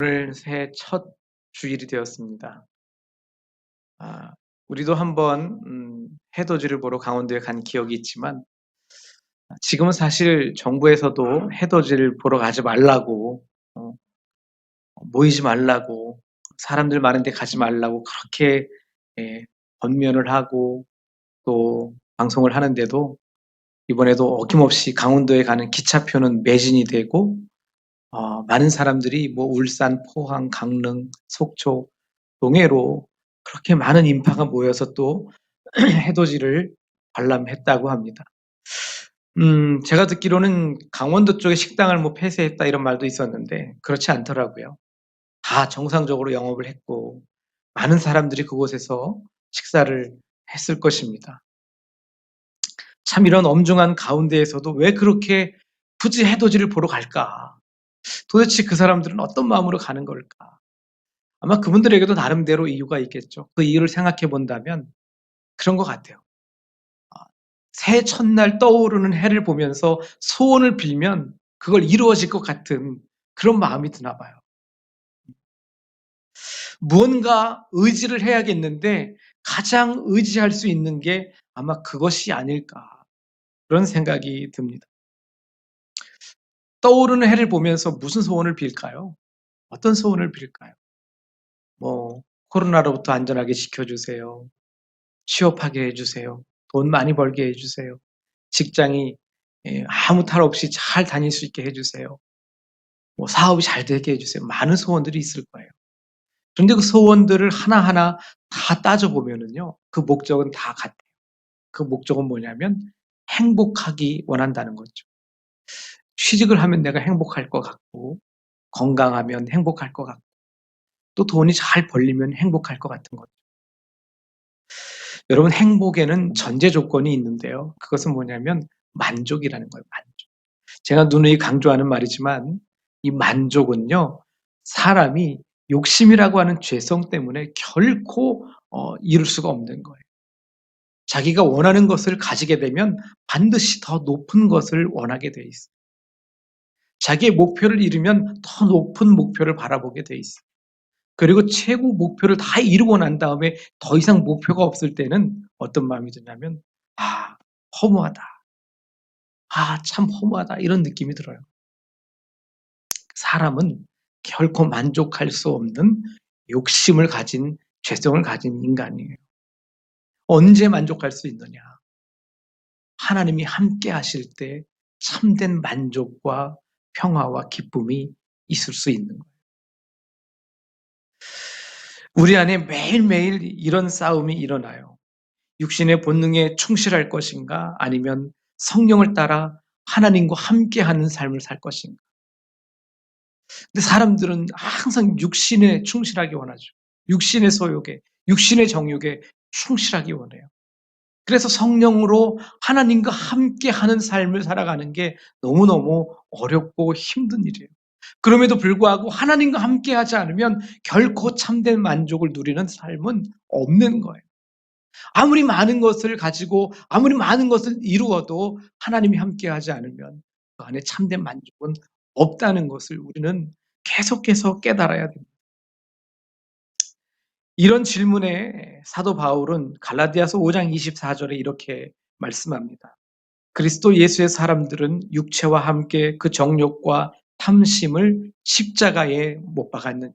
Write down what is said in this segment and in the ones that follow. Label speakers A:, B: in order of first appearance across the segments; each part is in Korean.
A: 오늘 새해 첫 주일이 되었습니다. 아 우리도 한번 해돋이를 보러 강원도에 간 기억이 있지만 지금은 사실 정부에서도 해돋이를 보러 가지 말라고 어 모이지 말라고 사람들 많은 데 가지 말라고 그렇게 권면을 하고 또 방송을 하는데도 이번에도 어김없이 강원도에 가는 기차표는 매진이 되고 많은 사람들이 뭐 울산, 포항, 강릉, 속초, 동해로 그렇게 많은 인파가 모여서 또 해돋이를 관람했다고 합니다. 제가 듣기로는 강원도 쪽에 식당을 뭐 폐쇄했다 이런 말도 있었는데 그렇지 않더라고요. 다 정상적으로 영업을 했고 많은 사람들이 그곳에서 식사를 했을 것입니다. 참 이런 엄중한 가운데에서도 왜 그렇게 굳이 해돋이를 보러 갈까? 도대체 그 사람들은 어떤 마음으로 가는 걸까? 아마 그분들에게도 나름대로 이유가 있겠죠. 그 이유를 생각해 본다면 그런 것 같아요. 새해 첫날 떠오르는 해를 보면서 소원을 빌면 그걸 이루어질 것 같은 그런 마음이 드나 봐요. 무언가 의지를 해야겠는데 가장 의지할 수 있는 게 아마 그것이 아닐까 그런 생각이 듭니다. 떠오르는 해를 보면서 무슨 소원을 빌까요? 어떤 소원을 빌까요? 뭐 코로나로부터 안전하게 지켜주세요. 취업하게 해주세요. 돈 많이 벌게 해주세요. 직장이 아무 탈 없이 잘 다닐 수 있게 해주세요. 뭐 사업이 잘 되게 해주세요. 많은 소원들이 있을 거예요. 그런데 그 소원들을 하나하나 다 따져보면은요, 그 목적은 다 같아요. 그 목적은 뭐냐면 행복하기 원한다는 거죠. 취직을 하면 내가 행복할 것 같고, 건강하면 행복할 것 같고, 또 돈이 잘 벌리면 행복할 것 같은 거죠. 여러분, 행복에는 전제 조건이 있는데요. 그것은 뭐냐면 만족이라는 거예요. 만족. 제가 누누이 강조하는 말이지만 이 만족은요, 사람이 욕심이라고 하는 죄성 때문에 결코 이룰 수가 없는 거예요. 자기가 원하는 것을 가지게 되면 반드시 더 높은 것을 원하게 돼 있어요. 자기의 목표를 이루면 더 높은 목표를 바라보게 돼 있어요. 그리고 최고 목표를 다 이루고 난 다음에 더 이상 목표가 없을 때는 어떤 마음이 드냐면 아, 허무하다. 아, 참 허무하다. 이런 느낌이 들어요. 사람은 결코 만족할 수 없는 욕심을 가진 죄성을 가진 인간이에요. 언제 만족할 수 있느냐? 하나님이 함께 하실 때 참된 만족과 평화와 기쁨이 있을 수 있는 거예요. 우리 안에 매일매일 이런 싸움이 일어나요. 육신의 본능에 충실할 것인가? 아니면 성령을 따라 하나님과 함께하는 삶을 살 것인가? 근데 사람들은 항상 육신에 충실하기 원하죠. 육신의 소욕에, 육신의 정욕에 충실하기 원해요. 그래서 성령으로 하나님과 함께하는 삶을 살아가는 게 너무너무 어렵고 힘든 일이에요. 그럼에도 불구하고 하나님과 함께하지 않으면 결코 참된 만족을 누리는 삶은 없는 거예요. 아무리 많은 것을 가지고 아무리 많은 것을 이루어도 하나님이 함께하지 않으면 그 안에 참된 만족은 없다는 것을 우리는 계속해서 깨달아야 됩니다. 이런 질문에 사도 바울은 갈라디아서 5장 24절에 이렇게 말씀합니다. 그리스도 예수의 사람들은 육체와 함께 그 정욕과 탐심을 십자가에 못 박았느니라.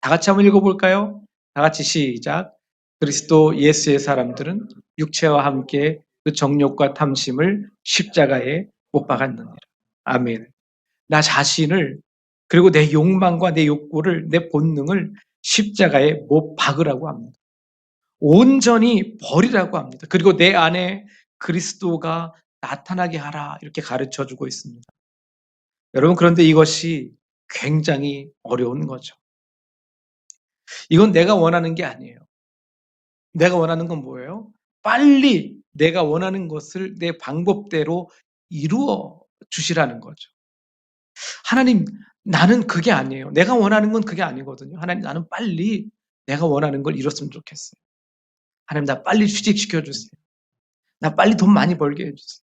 A: 다 같이 한번 읽어볼까요? 다 같이 시작. 그리스도 예수의 사람들은 육체와 함께 그 정욕과 탐심을 십자가에 못 박았느니라. 아멘. 나 자신을 그리고 내 욕망과 내 욕구를 내 본능을 십자가에 못 박으라고 합니다. 온전히 버리라고 합니다. 그리고 내 안에 그리스도가 나타나게 하라 이렇게 가르쳐 주고 있습니다. 여러분 그런데 이것이 굉장히 어려운 거죠. 이건 내가 원하는 게 아니에요. 내가 원하는 건 뭐예요? 빨리 내가 원하는 것을 내 방법대로 이루어 주시라는 거죠. 하나님, 나는 그게 아니에요. 내가 원하는 건 그게 아니거든요. 하나님, 나는 빨리 내가 원하는 걸 이뤘으면 좋겠어요. 하나님, 나 빨리 취직시켜 주세요. 나 빨리 돈 많이 벌게 해 주세요.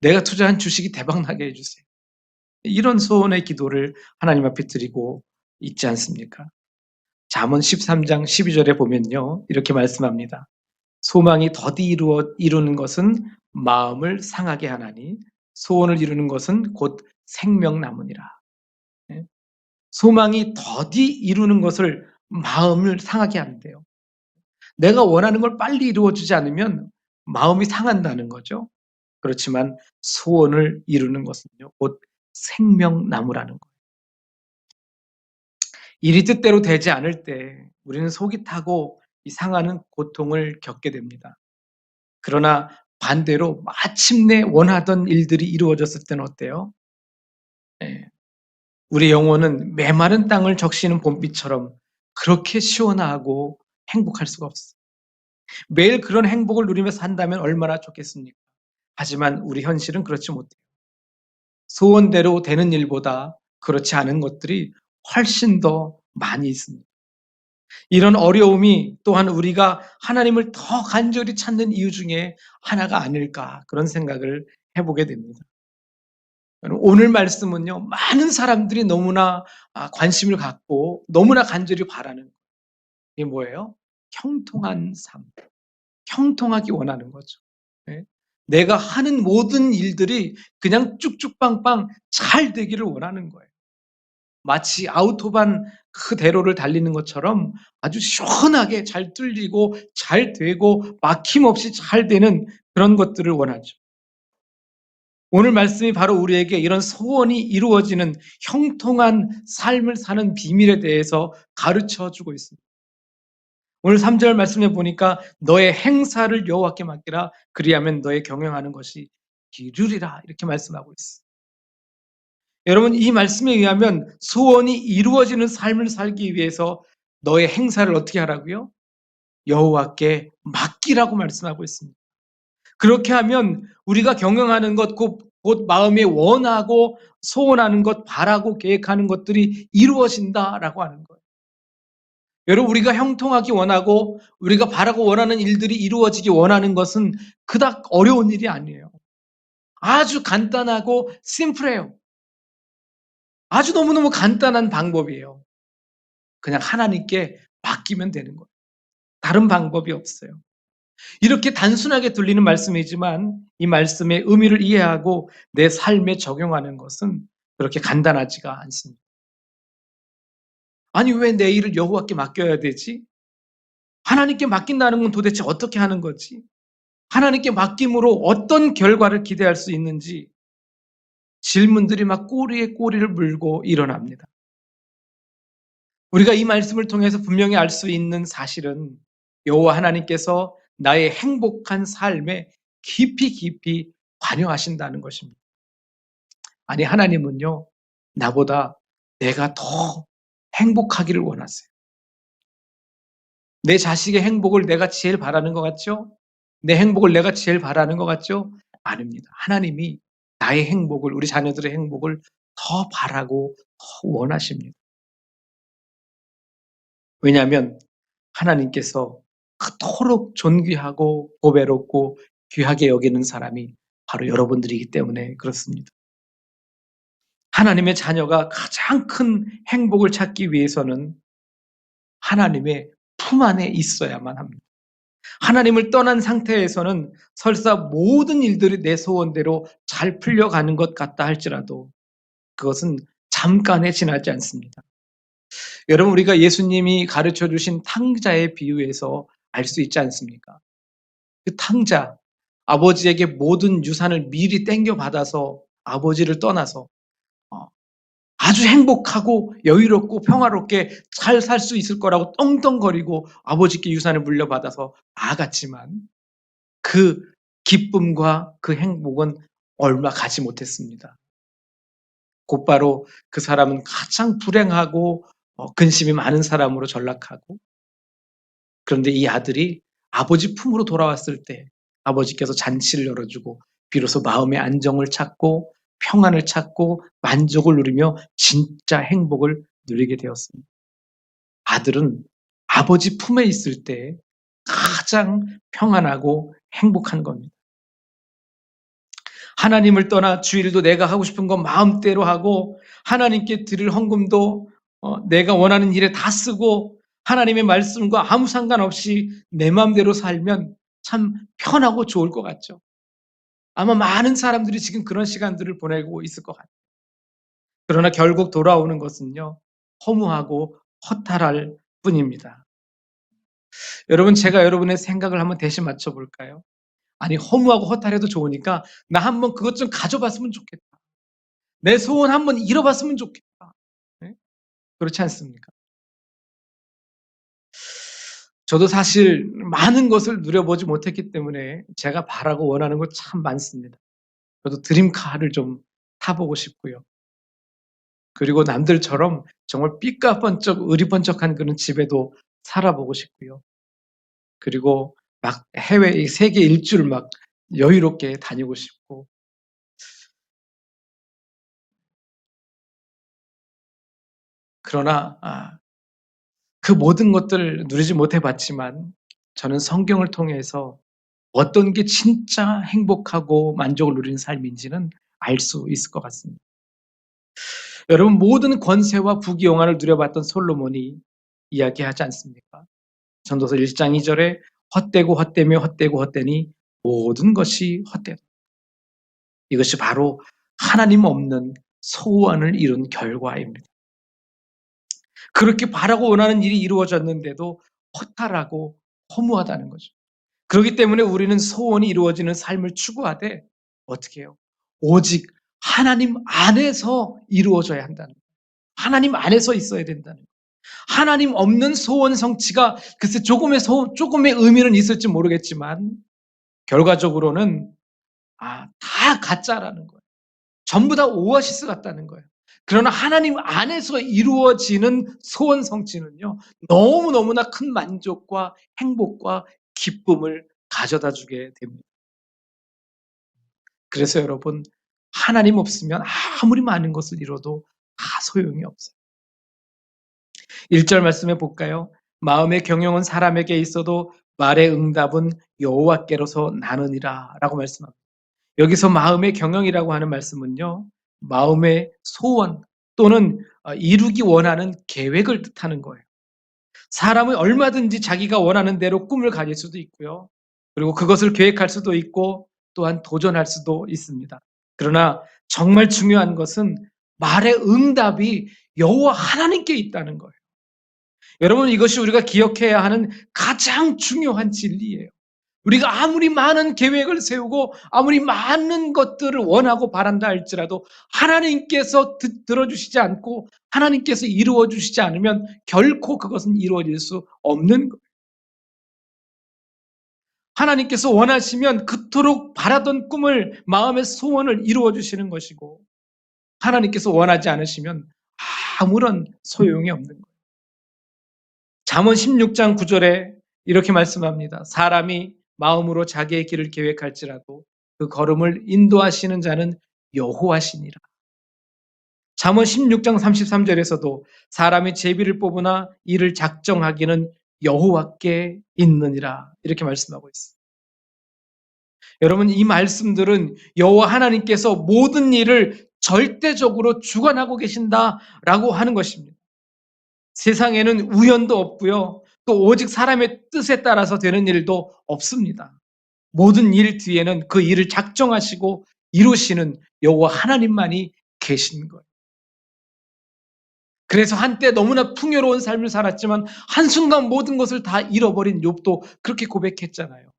A: 내가 투자한 주식이 대박 나게 해 주세요. 이런 소원의 기도를 하나님 앞에 드리고 있지 않습니까? 잠언 13장 12절에 보면요. 이렇게 말씀합니다. 소망이 더디 이루는 것은 마음을 상하게 하나니 소원을 이루는 것은 곧 생명나무니라. 예? 소망이 더디 이루는 것을 마음을 상하게 하는데요. 내가 원하는 걸 빨리 이루어주지 않으면 마음이 상한다는 거죠. 그렇지만 소원을 이루는 것은요, 곧 생명나무라는 거예요. 일이 뜻대로 되지 않을 때 우리는 속이 타고 이 상하는 고통을 겪게 됩니다. 그러나 반대로 마침내 원하던 일들이 이루어졌을 때는 어때요? 예, 우리 영혼은 메마른 땅을 적시는 봄비처럼 그렇게 시원하고 행복할 수가 없어요. 매일 그런 행복을 누리며 산다면 얼마나 좋겠습니까? 하지만 우리 현실은 그렇지 못해요. 소원대로 되는 일보다 그렇지 않은 것들이 훨씬 더 많이 있습니다. 이런 어려움이 또한 우리가 하나님을 더 간절히 찾는 이유 중에 하나가 아닐까 그런 생각을 해보게 됩니다. 오늘 말씀은요, 많은 사람들이 너무나 관심을 갖고 너무나 간절히 바라는 게 뭐예요? 형통한 삶, 형통하기 원하는 거죠. 네? 내가 하는 모든 일들이 그냥 쭉쭉빵빵 잘 되기를 원하는 거예요. 마치 아우토반 그 대로를 달리는 것처럼 아주 시원하게 잘 뚫리고 잘 되고 막힘없이 잘 되는 그런 것들을 원하죠. 오늘 말씀이 바로 우리에게 이런 소원이 이루어지는 형통한 삶을 사는 비밀에 대해서 가르쳐 주고 있습니다. 오늘 3절 말씀에 보니까 너의 행사를 여호와께 맡기라 그리하면 너의 경영하는 것이 이루리라 이렇게 말씀하고 있어요. 여러분 이 말씀에 의하면 소원이 이루어지는 삶을 살기 위해서 너의 행사를 어떻게 하라고요? 여호와께 맡기라고 말씀하고 있습니다. 그렇게 하면 우리가 경영하는 것, 곧 마음에 원하고 소원하는 것, 바라고 계획하는 것들이 이루어진다라고 하는 거예요. 여러분 우리가 형통하기 원하고 우리가 바라고 원하는 일들이 이루어지기 원하는 것은 그닥 어려운 일이 아니에요. 아주 간단하고 심플해요. 아주 너무너무 간단한 방법이에요. 그냥 하나님께 맡기면 되는 거예요. 다른 방법이 없어요. 이렇게 단순하게 들리는 말씀이지만 이 말씀의 의미를 이해하고 내 삶에 적용하는 것은 그렇게 간단하지가 않습니다. 아니 왜 내 일을 여호와께 맡겨야 되지? 하나님께 맡긴다는 건 도대체 어떻게 하는 거지? 하나님께 맡김으로 어떤 결과를 기대할 수 있는지 질문들이 막 꼬리에 꼬리를 물고 일어납니다. 우리가 이 말씀을 통해서 분명히 알 수 있는 사실은 여호와 하나님께서 나의 행복한 삶에 깊이 깊이 관여하신다는 것입니다. 아니 하나님은요 나보다 내가 더 행복하기를 원하세요. 내 자식의 행복을 내가 제일 바라는 것 같죠? 내 행복을 내가 제일 바라는 것 같죠? 아닙니다. 하나님이 나의 행복을 우리 자녀들의 행복을 더 바라고 더 원하십니다. 왜냐하면 하나님께서 그토록 존귀하고 보배롭고 귀하게 여기는 사람이 바로 여러분들이기 때문에 그렇습니다. 하나님의 자녀가 가장 큰 행복을 찾기 위해서는 하나님의 품 안에 있어야만 합니다. 하나님을 떠난 상태에서는 설사 모든 일들이 내 소원대로 잘 풀려가는 것 같다 할지라도 그것은 잠깐에 지나지 않습니다. 여러분 우리가 예수님이 가르쳐 주신 탕자의 비유에서 알 수 있지 않습니까? 그 탕자, 아버지에게 모든 유산을 미리 땡겨받아서 아버지를 떠나서 아주 행복하고 여유롭고 평화롭게 잘 살 수 있을 거라고 떵떵거리고 아버지께 유산을 물려받아서 나아갔지만 그 기쁨과 그 행복은 얼마 가지 못했습니다. 곧바로 그 사람은 가장 불행하고 근심이 많은 사람으로 전락하고 그런데 이 아들이 아버지 품으로 돌아왔을 때 아버지께서 잔치를 열어주고 비로소 마음의 안정을 찾고 평안을 찾고 만족을 누리며 진짜 행복을 누리게 되었습니다. 아들은 아버지 품에 있을 때 가장 평안하고 행복한 겁니다. 하나님을 떠나 주일도 내가 하고 싶은 건 마음대로 하고 하나님께 드릴 헌금도 내가 원하는 일에 다 쓰고 하나님의 말씀과 아무 상관없이 내 마음대로 살면 참 편하고 좋을 것 같죠. 아마 많은 사람들이 지금 그런 시간들을 보내고 있을 것 같아요. 그러나 결국 돌아오는 것은요, 허무하고 허탈할 뿐입니다. 여러분, 제가 여러분의 생각을 한번 대신 맞춰볼까요? 아니, 허무하고 허탈해도 좋으니까 나 한번 그것 좀 가져봤으면 좋겠다. 내 소원 한번 이뤄봤으면 좋겠다. 네? 그렇지 않습니까? 저도 사실 많은 것을 누려보지 못했기 때문에 제가 바라고 원하는 것 참 많습니다. 저도 드림카를 좀 타보고 싶고요. 그리고 남들처럼 정말 삐까번쩍 의리번쩍한 그런 집에도 살아보고 싶고요. 그리고 막 해외 세계 일주를 막 여유롭게 다니고 싶고. 그러나 그 모든 것들을 누리지 못해 봤지만 저는 성경을 통해서 어떤 게 진짜 행복하고 만족을 누리는 삶인지는 알 수 있을 것 같습니다. 여러분, 모든 권세와 부귀영화를 누려봤던 솔로몬이 이야기하지 않습니까? 전도서 1장 2절에 헛되고 헛되며 헛되고 헛되니 모든 것이 헛되다. 이것이 바로 하나님 없는 소원을 이룬 결과입니다. 그렇게 바라고 원하는 일이 이루어졌는데도 허탈하고 허무하다는 거죠. 그렇기 때문에 우리는 소원이 이루어지는 삶을 추구하되 어떻게 해요? 오직 하나님 안에서 이루어져야 한다는 거예요. 하나님 안에서 있어야 된다는 거예요. 하나님 없는 소원 성취가 글쎄 조금의 의미는 있을지 모르겠지만 결과적으로는 다 가짜라는 거예요. 전부 다 오아시스 같다는 거예요. 그러나 하나님 안에서 이루어지는 소원 성취는요, 너무너무나 큰 만족과 행복과 기쁨을 가져다 주게 됩니다. 그래서 여러분, 하나님 없으면 아무리 많은 것을 이뤄도 다 소용이 없어요. 1절 말씀해 볼까요? 마음의 경영은 사람에게 있어도 말의 응답은 여호와께로서 나느니라 라고 말씀합니다. 여기서 마음의 경영이라고 하는 말씀은요, 마음의 소원 또는 이루기 원하는 계획을 뜻하는 거예요. 사람은 얼마든지 자기가 원하는 대로 꿈을 가질 수도 있고요. 그리고 그것을 계획할 수도 있고 또한 도전할 수도 있습니다. 그러나 정말 중요한 것은 말의 응답이 여호와 하나님께 있다는 거예요. 여러분, 이것이 우리가 기억해야 하는 가장 중요한 진리예요. 우리가 아무리 많은 계획을 세우고 아무리 많은 것들을 원하고 바란다 할지라도 하나님께서 들어주시지 않고 하나님께서 이루어 주시지 않으면 결코 그것은 이루어질 수 없는 거예요. 하나님께서 원하시면 그토록 바라던 꿈을 마음의 소원을 이루어 주시는 것이고 하나님께서 원하지 않으시면 아무런 소용이 없는 거예요. 잠언 16장 9절에 이렇게 말씀합니다. 사람이 마음으로 자기의 길을 계획할지라도 그 걸음을 인도하시는 자는 여호와시니라. 잠언 16장 33절에서도 사람이 제비를 뽑으나 이를 작정하기는 여호와께 있느니라 이렇게 말씀하고 있습니다. 여러분, 이 말씀들은 여호와 하나님께서 모든 일을 절대적으로 주관하고 계신다라고 하는 것입니다. 세상에는 우연도 없고요. 또 오직 사람의 뜻에 따라서 되는 일도 없습니다. 모든 일 뒤에는 그 일을 작정하시고 이루시는 여호와 하나님만이 계신 거예요. 그래서 한때 너무나 풍요로운 삶을 살았지만 한순간 모든 것을 다 잃어버린 욥도 그렇게 고백했잖아요.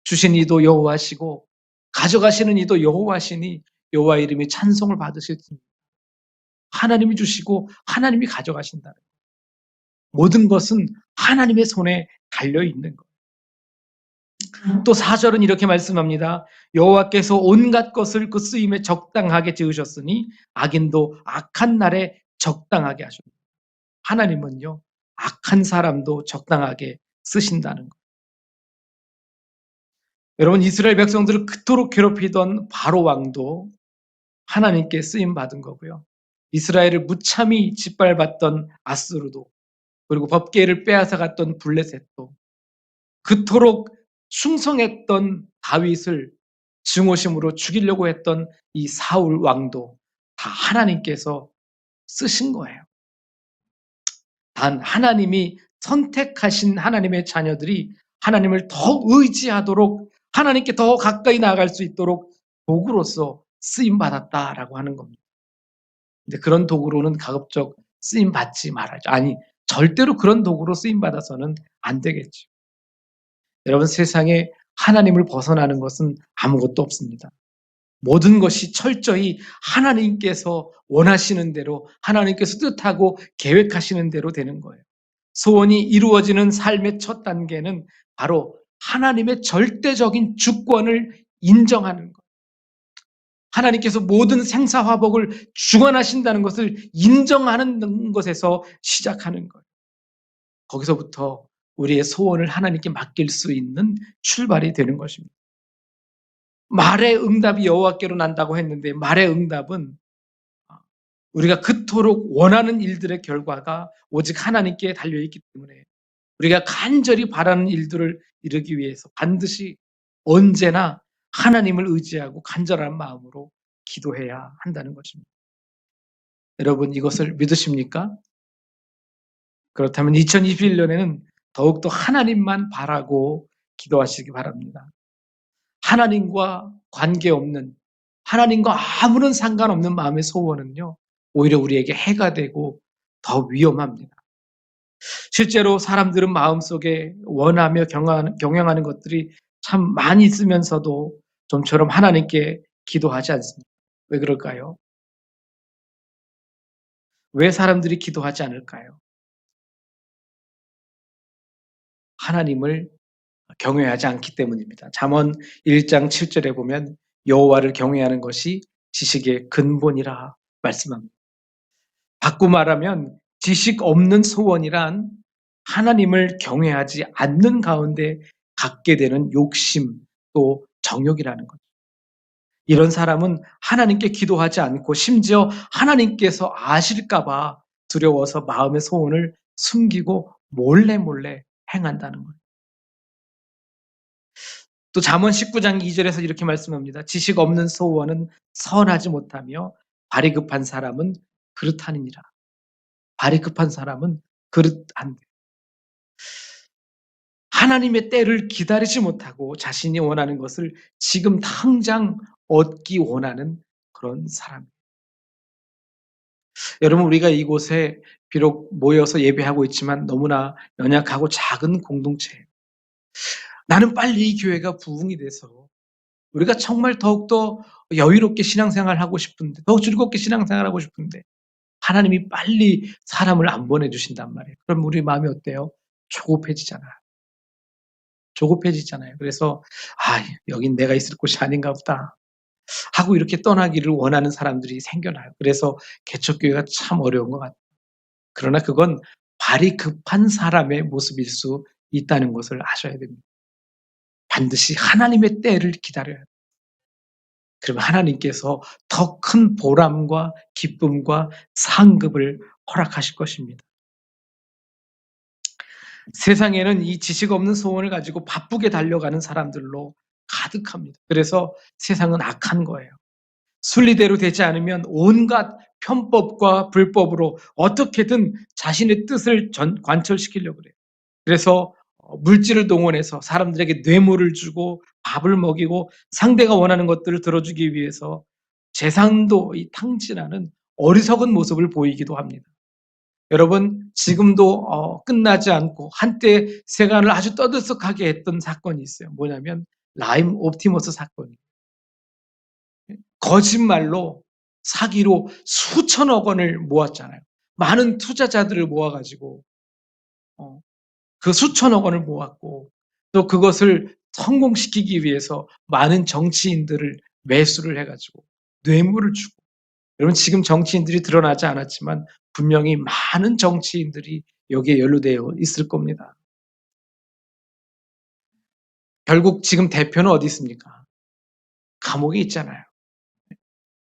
A: 주신 이도 여호와시고 가져가시는 이도 여호와시니 여호와 이름이 찬송을 받으실지니. 하나님이 주시고 하나님이 가져가신다. 모든 것은 하나님의 손에 달려 있는 거예요. 또 4절은 이렇게 말씀합니다. 여호와께서 온갖 것을 그 쓰임에 적당하게 지으셨으니 악인도 악한 날에 적당하게 하십니다. 하나님은요, 악한 사람도 적당하게 쓰신다는 거예요. 여러분, 이스라엘 백성들을 그토록 괴롭히던 바로 왕도 하나님께 쓰임 받은 거고요. 이스라엘을 무참히 짓밟았던 아스루도, 그리고 법궤를 빼앗아 갔던 블레셋도, 그토록 충성했던 다윗을 증오심으로 죽이려고 했던 이 사울 왕도 다 하나님께서 쓰신 거예요. 단 하나님이 선택하신 하나님의 자녀들이 하나님을 더 의지하도록 하나님께 더 가까이 나아갈 수 있도록 도구로서 쓰임받았다라고 하는 겁니다. 근데 그런 도구로는 가급적 쓰임받지 말아야죠. 아니, 절대로 그런 도구로 쓰임받아서는 안 되겠죠. 여러분, 세상에 하나님을 벗어나는 것은 아무것도 없습니다. 모든 것이 철저히 하나님께서 원하시는 대로, 하나님께서 뜻하고 계획하시는 대로 되는 거예요. 소원이 이루어지는 삶의 첫 단계는 바로 하나님의 절대적인 주권을 인정하는 것. 하나님께서 모든 생사화복을 주관하신다는 것을 인정하는 것에서 시작하는 거예요. 거기서부터 우리의 소원을 하나님께 맡길 수 있는 출발이 되는 것입니다. 말의 응답이 여호와께로 난다고 했는데, 말의 응답은 우리가 그토록 원하는 일들의 결과가 오직 하나님께 달려있기 때문에 우리가 간절히 바라는 일들을 이루기 위해서 반드시 언제나 하나님을 의지하고 간절한 마음으로 기도해야 한다는 것입니다. 여러분, 이것을 믿으십니까? 그렇다면 2021년에는 더욱더 하나님만 바라고 기도하시기 바랍니다. 하나님과 관계없는, 하나님과 아무런 상관없는 마음의 소원은요, 오히려 우리에게 해가 되고 더 위험합니다. 실제로 사람들은 마음속에 원하며 경영하는 것들이 참 많이 있으면서도 좀처럼 하나님께 기도하지 않습니다. 왜 그럴까요? 왜 사람들이 기도하지 않을까요? 하나님을 경외하지 않기 때문입니다. 잠언 1장 7절에 보면 여호와를 경외하는 것이 지식의 근본이라 말씀합니다. 바꾸 말하면 지식 없는 소원이란 하나님을 경외하지 않는 가운데 갖게 되는 욕심 또 정욕이라는 거죠. 이런 사람은 하나님께 기도하지 않고 심지어 하나님께서 아실까봐 두려워서 마음의 소원을 숨기고 몰래 행한다는 거예요. 또 잠언 19장 2절에서 이렇게 말씀합니다. 지식 없는 소원은 선하지 못하며 발이 급한 사람은 그릇하느니라. 발이 급한 사람은 그릇 안 돼. 하나님의 때를 기다리지 못하고 자신이 원하는 것을 지금 당장 얻기 원하는 그런 사람. 여러분, 우리가 이곳에 비록 모여서 예배하고 있지만 너무나 연약하고 작은 공동체예요. 나는 빨리 이 교회가 부흥이 돼서 우리가 정말 더욱더 여유롭게 신앙생활하고 싶은데, 더욱 즐겁게 신앙생활하고 싶은데 하나님이 빨리 사람을 안 보내주신단 말이에요. 그럼 우리 마음이 어때요? 조급해지잖아요. 조급해지잖아요. 그래서 여긴 내가 있을 곳이 아닌가 보다 하고 이렇게 떠나기를 원하는 사람들이 생겨나요. 그래서 개척교회가 참 어려운 것 같아요. 그러나 그건 발이 급한 사람의 모습일 수 있다는 것을 아셔야 됩니다. 반드시 하나님의 때를 기다려야 돼요. 그러면 하나님께서 더 큰 보람과 기쁨과 상급을 허락하실 것입니다. 세상에는 이 지식 없는 소원을 가지고 바쁘게 달려가는 사람들로 가득합니다. 그래서 세상은 악한 거예요. 순리대로 되지 않으면 온갖 편법과 불법으로 어떻게든 자신의 뜻을 관철시키려고 그래요. 그래서 물질을 동원해서 사람들에게 뇌물을 주고 밥을 먹이고 상대가 원하는 것들을 들어주기 위해서 재산도 탕진하는 어리석은 모습을 보이기도 합니다. 여러분, 지금도 끝나지 않고 한때 세간을 아주 떠들썩하게 했던 사건이 있어요. 뭐냐면 라임 옵티머스 사건이에요. 거짓말로 사기로 수천억 원을 모았잖아요. 많은 투자자들을 모아가지고 그 수천억 원을 모았고 또 그것을 성공시키기 위해서 많은 정치인들을 매수를 해가지고 뇌물을 주고, 여러분, 지금 정치인들이 드러나지 않았지만 분명히 많은 정치인들이 여기에 연루되어 있을 겁니다. 결국 지금 대표는 어디 있습니까? 감옥에 있잖아요.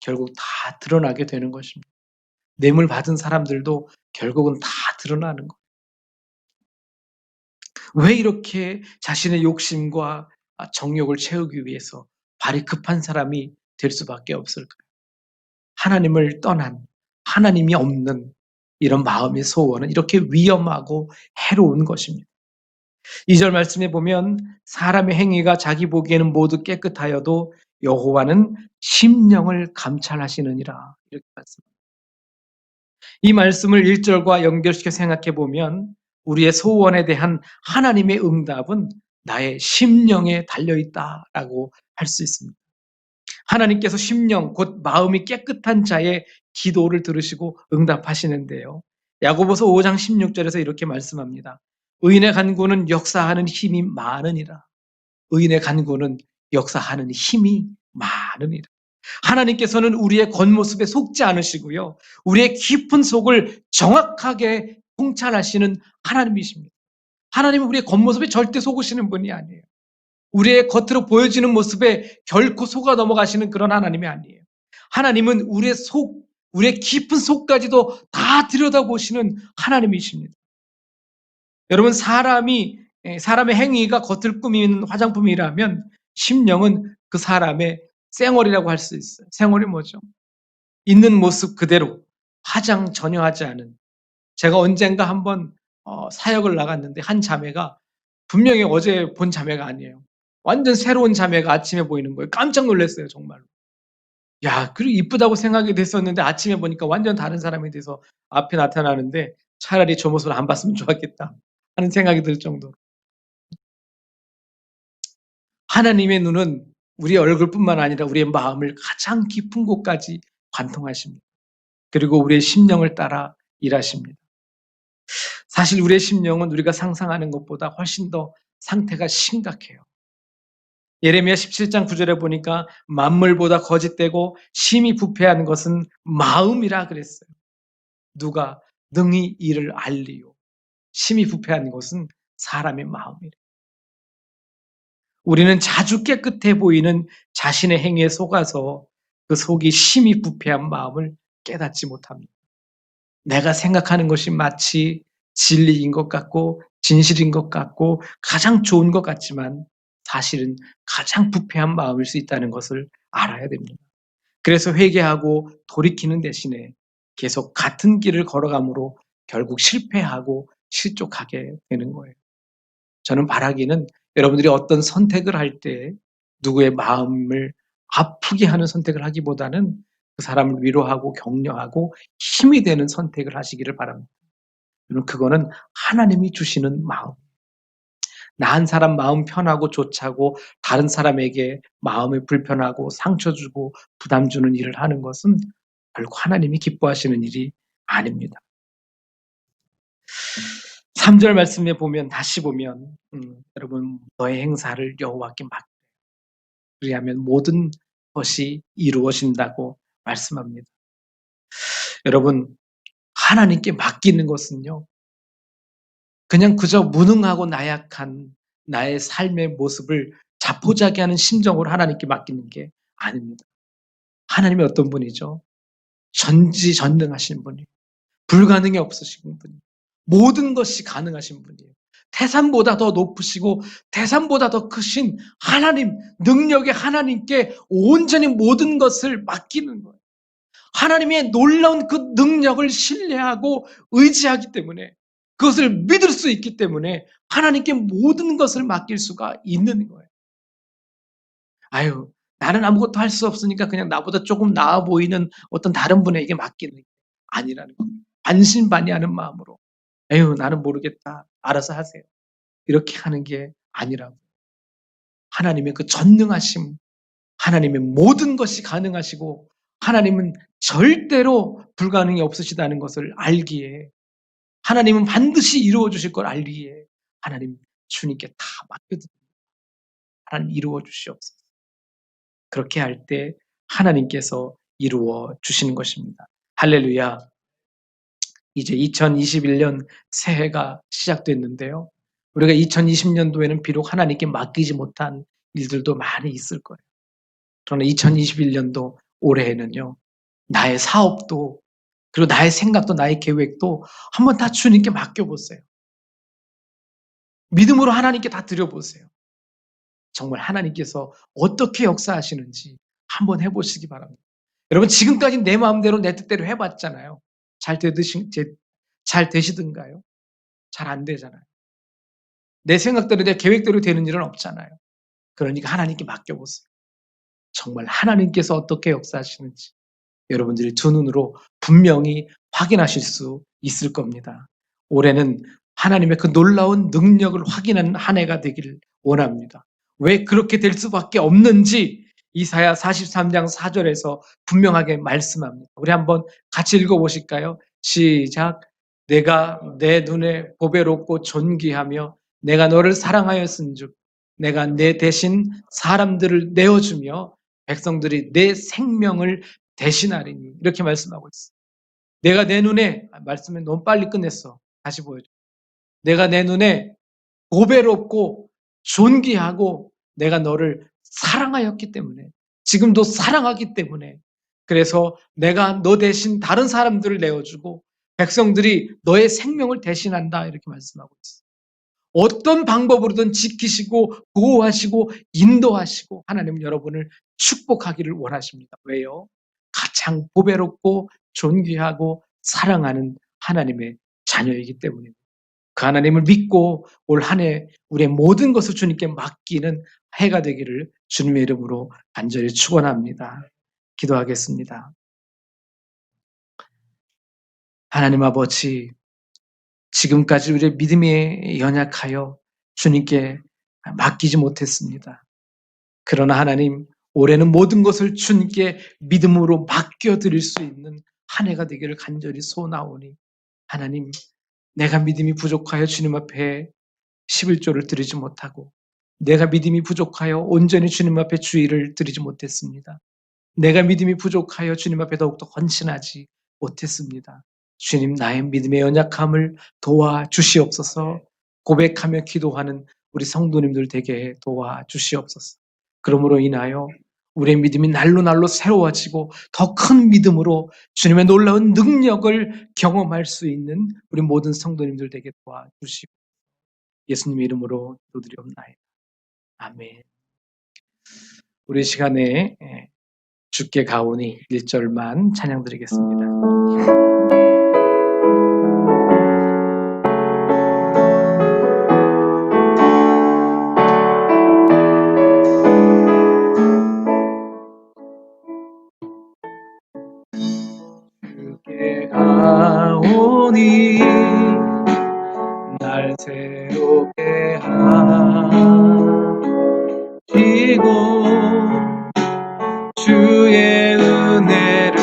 A: 결국 다 드러나게 되는 것입니다. 뇌물 받은 사람들도 결국은 다 드러나는 거예요. 왜 이렇게 자신의 욕심과 정욕을 채우기 위해서 발이 급한 사람이 될 수밖에 없을까요? 하나님을 떠난, 하나님이 없는, 이런 마음의 소원은 이렇게 위험하고 해로운 것입니다. 2절 말씀에 보면 사람의 행위가 자기 보기에는 모두 깨끗하여도 여호와는 심령을 감찰하시느니라. 이렇게 말씀합니다. 이 말씀을 1절과 연결시켜 생각해 보면 우리의 소원에 대한 하나님의 응답은 나의 심령에 달려 있다라고 할 수 있습니다. 하나님께서 심령, 곧 마음이 깨끗한 자의 기도를 들으시고 응답하시는데요. 야고보서 5장 16절에서 이렇게 말씀합니다. 의인의 간구는 역사하는 힘이 많으니라. 의인의 간구는 역사하는 힘이 많으니라. 하나님께서는 우리의 겉모습에 속지 않으시고요. 우리의 깊은 속을 정확하게 통찰하시는 하나님이십니다. 하나님은 우리의 겉모습에 절대 속으시는 분이 아니에요. 우리의 겉으로 보여지는 모습에 결코 속아 넘어가시는 그런 하나님이 아니에요. 하나님은 우리의 속, 우리의 깊은 속까지도 다 들여다보시는 하나님이십니다. 여러분, 사람의 행위가 겉을 꾸미는 화장품이라면 심령은 그 사람의 쌩얼이라고 할 수 있어요. 쌩얼이 뭐죠? 있는 모습 그대로 화장 전혀 하지 않은. 제가 언젠가 한번 사역을 나갔는데 한 자매가 분명히 어제 본 자매가 아니에요. 완전 새로운 자매가 아침에 보이는 거예요. 깜짝 놀랐어요, 정말로. 야, 그리고 이쁘다고 생각이 됐었는데 아침에 보니까 완전 다른 사람이 돼서 앞에 나타나는데 차라리 저 모습을 안 봤으면 좋았겠다 하는 생각이 들 정도로. 하나님의 눈은 우리 얼굴뿐만 아니라 우리의 마음을 가장 깊은 곳까지 관통하십니다. 그리고 우리의 심령을 따라 일하십니다. 사실 우리의 심령은 우리가 상상하는 것보다 훨씬 더 상태가 심각해요. 예레미야 17장 9절에 보니까 만물보다 거짓되고 심히 부패한 것은 마음이라 그랬어요. 누가 능히 이를 알리요. 심히 부패한 것은 사람의 마음이래. 우리는 자주 깨끗해 보이는 자신의 행위에 속아서 그 속이 심히 부패한 마음을 깨닫지 못합니다. 내가 생각하는 것이 마치 진리인 것 같고 진실인 것 같고 가장 좋은 것 같지만 사실은 가장 부패한 마음일 수 있다는 것을 알아야 됩니다. 그래서 회개하고 돌이키는 대신에 계속 같은 길을 걸어감으로 결국 실패하고 실족하게 되는 거예요. 저는 바라기는 여러분들이 어떤 선택을 할 때 누구의 마음을 아프게 하는 선택을 하기보다는 그 사람을 위로하고 격려하고 힘이 되는 선택을 하시기를 바랍니다. 그거는 하나님이 주시는 마음. 나 한 사람 마음 편하고 좋자고 다른 사람에게 마음이 불편하고 상처 주고 부담 주는 일을 하는 것은 결코 하나님이 기뻐하시는 일이 아닙니다. 3절 말씀에 보면 다시 보면 여러분 너의 행사를 여호와께 맡기라. 그리하면 모든 것이 이루어진다고 말씀합니다. 여러분 하나님께 맡기는 것은요. 그냥 그저 무능하고 나약한 나의 삶의 모습을 자포자기하는 심정으로 하나님께 맡기는 게 아닙니다. 하나님이 어떤 분이죠? 전지전능하신 분이에요. 불가능이 없으신 분이에요. 모든 것이 가능하신 분이에요. 태산보다 더 높으시고 태산보다 더 크신 하나님, 능력의 하나님께 온전히 모든 것을 맡기는 거예요. 하나님의 놀라운 그 능력을 신뢰하고 의지하기 때문에 그것을 믿을 수 있기 때문에 하나님께 모든 것을 맡길 수가 있는 거예요. 아유, 나는 아무것도 할 수 없으니까 그냥 나보다 조금 나아 보이는 어떤 다른 분에게 맡기는 게 아니라는 겁니다. 반신반의하는 마음으로 에휴, 나는 모르겠다. 알아서 하세요. 이렇게 하는 게 아니라고. 하나님의 그 전능하심, 하나님의 모든 것이 가능하시고 하나님은 절대로 불가능이 없으시다는 것을 알기에 하나님은 반드시 이루어 주실 걸 알기에 하나님 주님께 다 맡겨드립니다. 하나님 이루어 주시옵소서. 그렇게 할 때 하나님께서 이루어 주시는 것입니다. 할렐루야. 이제 2021년 새해가 시작됐는데요. 우리가 2020년도에는 비록 하나님께 맡기지 못한 일들도 많이 있을 거예요. 그러나 2021년도 올해에는요. 나의 사업도 그리고 나의 생각도 나의 계획도 한번 다 주님께 맡겨보세요. 믿음으로 하나님께 다 드려보세요. 정말 하나님께서 어떻게 역사하시는지 한번 해보시기 바랍니다. 여러분 지금까지 내 마음대로 내 뜻대로 해봤잖아요. 잘 잘 되시던가요? 잘 안 되잖아요. 내 생각대로 내 계획대로 되는 일은 없잖아요. 그러니까 하나님께 맡겨보세요. 정말 하나님께서 어떻게 역사하시는지 여러분들이 두 눈으로 분명히 확인하실 수 있을 겁니다. 올해는 하나님의 그 놀라운 능력을 확인하는 한 해가 되기를 원합니다. 왜 그렇게 될 수밖에 없는지 이사야 43장 4절에서 분명하게 말씀합니다. 우리 한번 같이 읽어보실까요? 시작. 내가 내 눈에 보배롭고 존귀하며 내가 너를 사랑하였은즉 내가 내 대신 사람들을 내어주며 백성들이 내 생명을 대신하리니 이렇게 말씀하고 있어. 내가 내 눈에 말씀을 너무 빨리 끝냈어. 다시 보여줘. 내가 내 눈에 보배롭고 존귀하고 내가 너를 사랑하였기 때문에 지금도 사랑하기 때문에 그래서 내가 너 대신 다른 사람들을 내어주고 백성들이 너의 생명을 대신한다 이렇게 말씀하고 있어. 어떤 방법으로든 지키시고 보호하시고 인도하시고 하나님은 여러분을 축복하기를 원하십니다. 왜요? 가장 보배롭고 존귀하고 사랑하는 하나님의 자녀이기 때문입니다. 그 하나님을 믿고 올 한 해 우리의 모든 것을 주님께 맡기는 해가 되기를 주님의 이름으로 간절히 축원합니다. 기도하겠습니다. 하나님 아버지, 지금까지 우리의 믿음에 연약하여 주님께 맡기지 못했습니다. 그러나 하나님, 올해는 모든 것을 주님께 믿음으로 맡겨드릴 수 있는 한 해가 되기를 간절히 소원하오니 하나님, 내가 믿음이 부족하여 주님 앞에 11조를 드리지 못하고 내가 믿음이 부족하여 온전히 주님 앞에 주의를 드리지 못했습니다. 내가 믿음이 부족하여 주님 앞에 더욱더 헌신하지 못했습니다. 주님, 나의 믿음의 연약함을 도와주시옵소서. 고백하며 기도하는 우리 성도님들 되게 도와주시옵소서. 그러므로 인하여 우리의 믿음이 날로 날로 새로워지고 더 큰 믿음으로 주님의 놀라운 능력을 경험할 수 있는 우리 모든 성도님들 되게 도와주시고 예수님의 이름으로 기도드리옵나이다. 아멘. 우리 시간에 주께 가오니 1절만 찬양 드리겠습니다. 주께 가오니 날 새롭게 하시고 주의 은혜를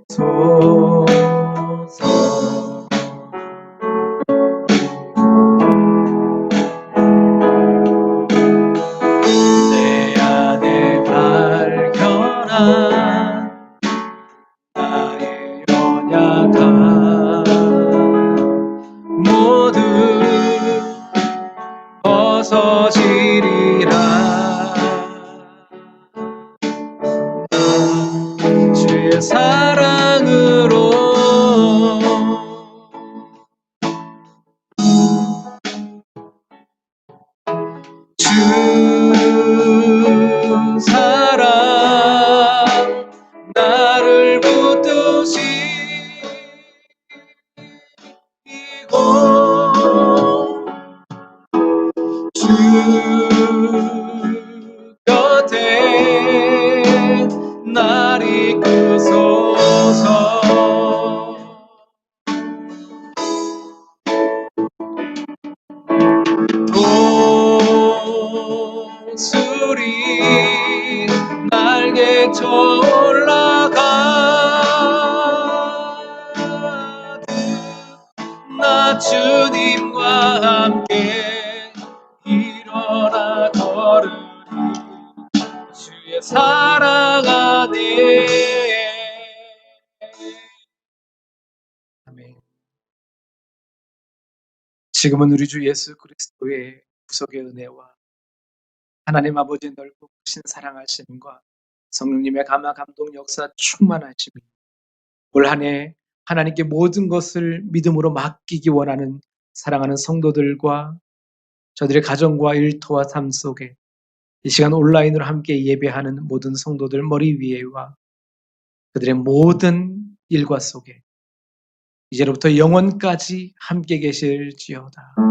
A: 주소서. 내 안에 발견한 나의 연약함 모두 벗어지리라. 주의 사랑으로 주 사랑 나를 붙드시고 주 곁에 날 이끄소서. 고술이 날개쳐 올라가듯 나 주님과 함께 일어나 걸으리. 주의 사랑 안에. 아멘. 지금은 우리 주 예수 그리스도의 구속의 은혜와 하나님 아버지의 넓고 크신 사랑하심과 성령님의 감화 감동 역사 충만하심이 올 한 해 하나님께 모든 것을 믿음으로 맡기기 원하는 사랑하는 성도들과 저들의 가정과 일터와 삶 속에 이 시간 온라인으로 함께 예배하는 모든 성도들 머리 위에와 그들의 모든 일과 속에 이제로부터 영원까지 함께 계실지어다.